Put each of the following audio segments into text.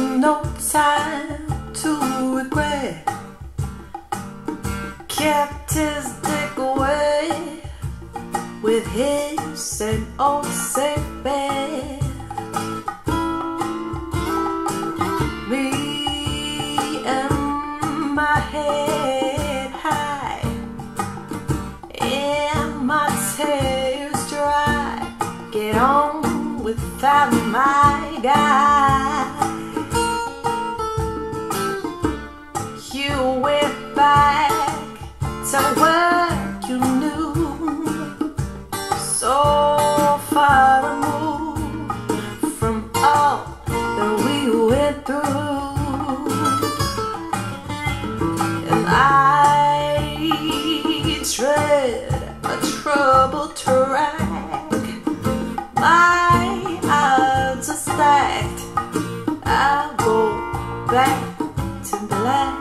no time to regret. Kept his dick away with his same old safe bet. Me and my head high and my tears dry. Get on without my guy. You went back to what you knew, so far removed from all that we went through. And I tread a troubled track. My odds are stacked. I'll go back to black.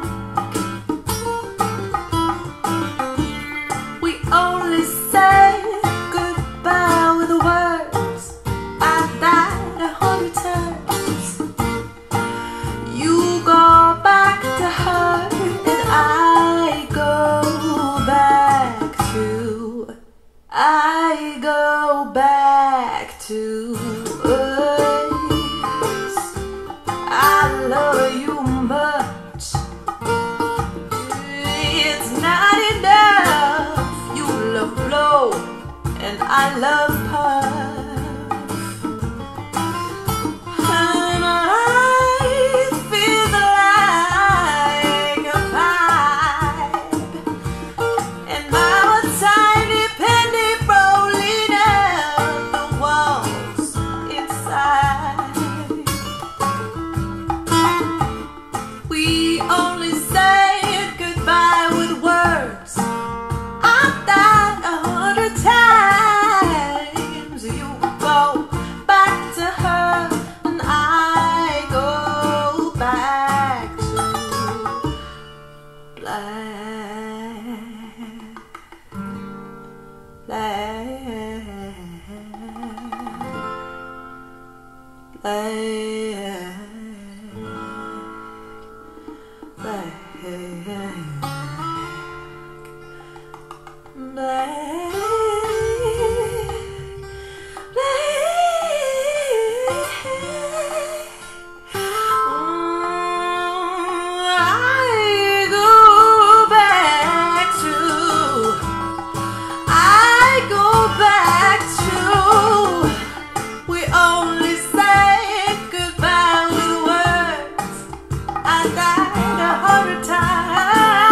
We only say goodbye with words. I died 100 times. You go back to her and I go back to us. I love you much. It's not enough. You love blow and I love puff. And I feel like a pipe. And I'm a tiny penny rolling up the walls inside. We only say goodbye with words. I've died 100 times. You go back to her and I go back to we only say goodbye with words. I died 100 times.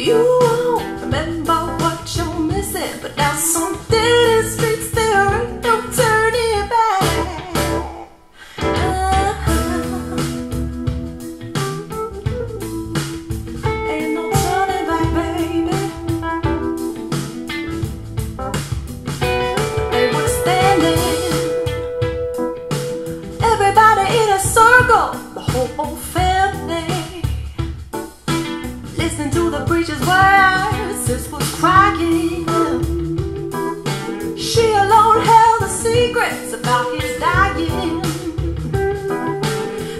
You won't remember what you're missing, but now some dead streets there ain't no turning back. Ain't no turning back, baby. They were standing, everybody in a circle, the whole family, listening to the preacher's words. Sis was crying. She alone held the secrets about his dying.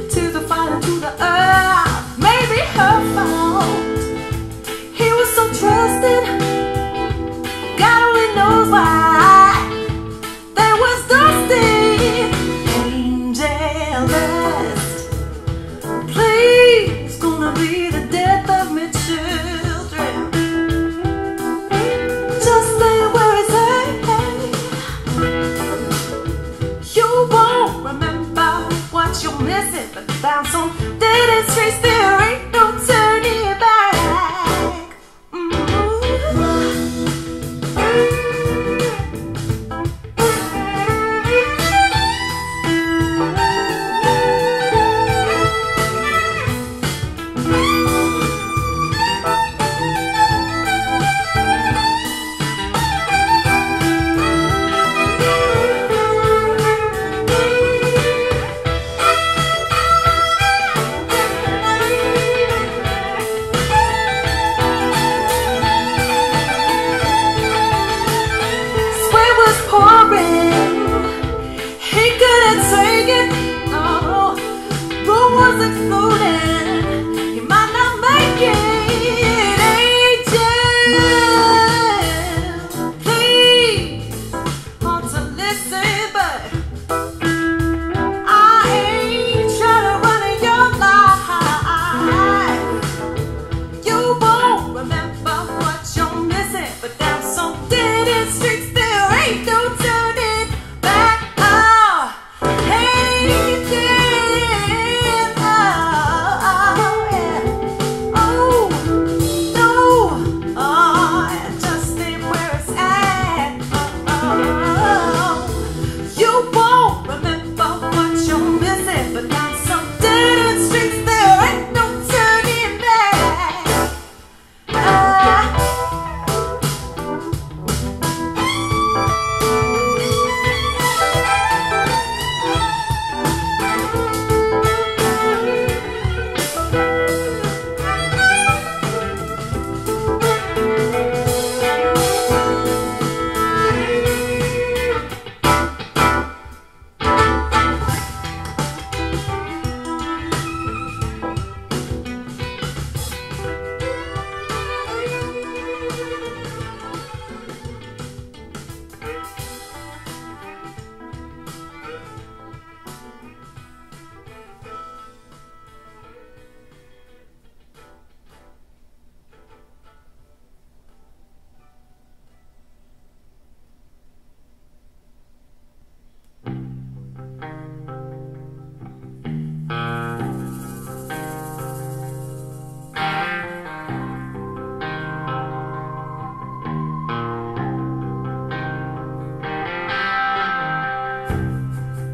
Tears are falling to the earth, maybe her fault. He was so trusted, God only knows why. There was Dusty, angel dust. Please, gonna be the death of me children. Just stay where it's at. You won't remember what you're missing, but down some dead streets there ain't no turning back.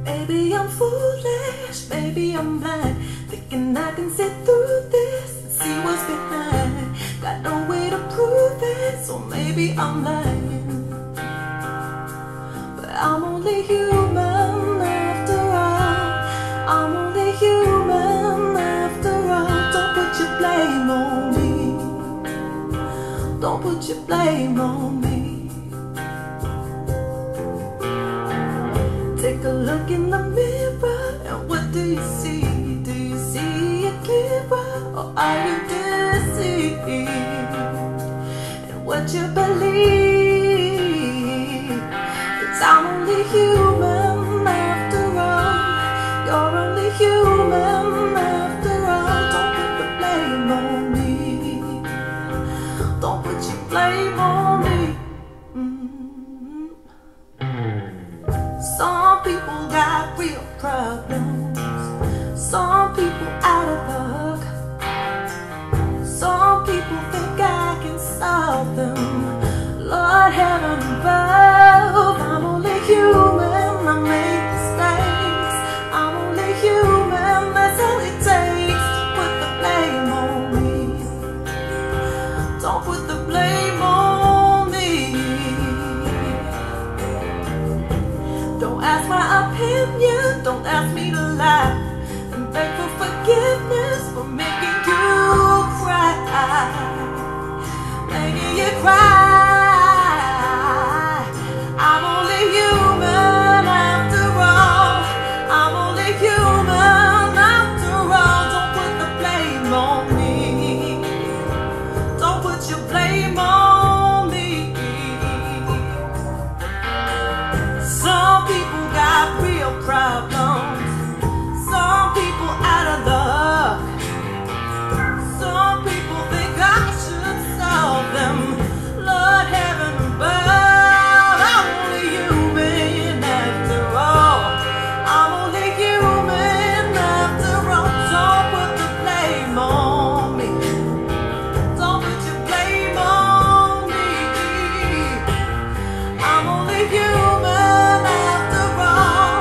Maybe I'm foolish, maybe I'm blind, thinking I can see through this and see what's behind. Got no way to prove it, so maybe I'm lying. But I'm only human after all. I'm only human after all. Don't put your blame on me. Don't put your blame on me. Take a look in the mirror, and what do you see? Do you see it clearer, or are you deceived in what you believe? 'Cause I'm only human after all. You're only human after all. Don't put the blame on me. Don't put your blame on me. Some people got real problems. Some people out of luck. Some people think I can Don't put the blame on me. Don't ask my opinion, don't ask me to lie, and beg for forgiveness for making you cry, making you cry. I'm only human after all. I'm only human after all. Don't put the blame on me. Don't put your blame on me. Some people got real problems. Some people out of luck. Some people think I should solve them. Lord heaven above, I'm only human after all. I'm only human after all. Don't put the blame on me. Don't put your blame on me. I'm only human after all.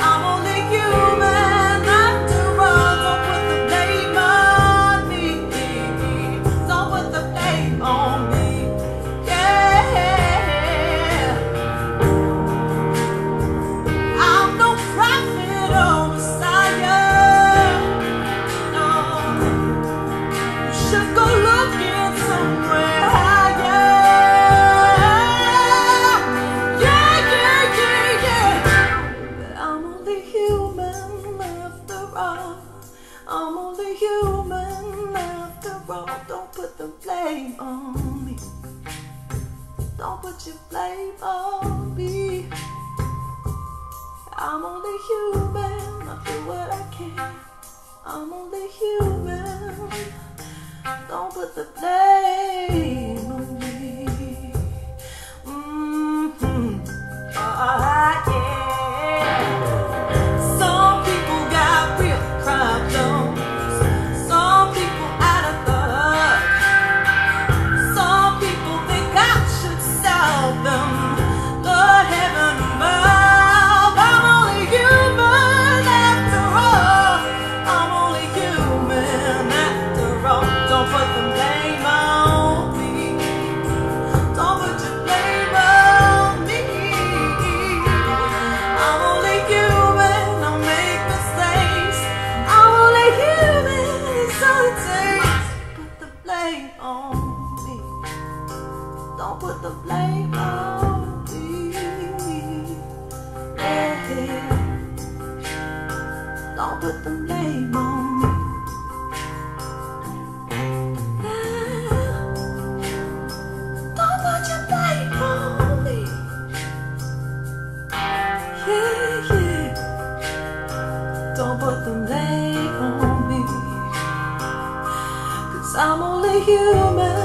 I'm only human after all. Don't put the blame on me. Don't put the blame on me. Yeah. I'm no prophet or Messiah. No. You should go looking somewhere higher. Yeah, yeah, yeah, yeah. But I'm only human after all. I'm only human after all. Don't put the blame on me. Don't put your blame on me. I'm only human. I do what I can. I'm only human. Don't put the blame on me. Yeah. Some people got real problems. Some people out of luck. Some people think I should solve them. Lord heaven above, I'm only human after all. I'm only human after all. Don't put the blame on me. Don't put your blame on me. I'm only human, I make mistakes. I'm only human, it's all it takes. Put the blame on me. Don't put the blame on me. Yeah. Don't put the blame on me. Don't put your blame on me. Yeah, yeah. Don't put the blame on me. 'Cause I'm only human.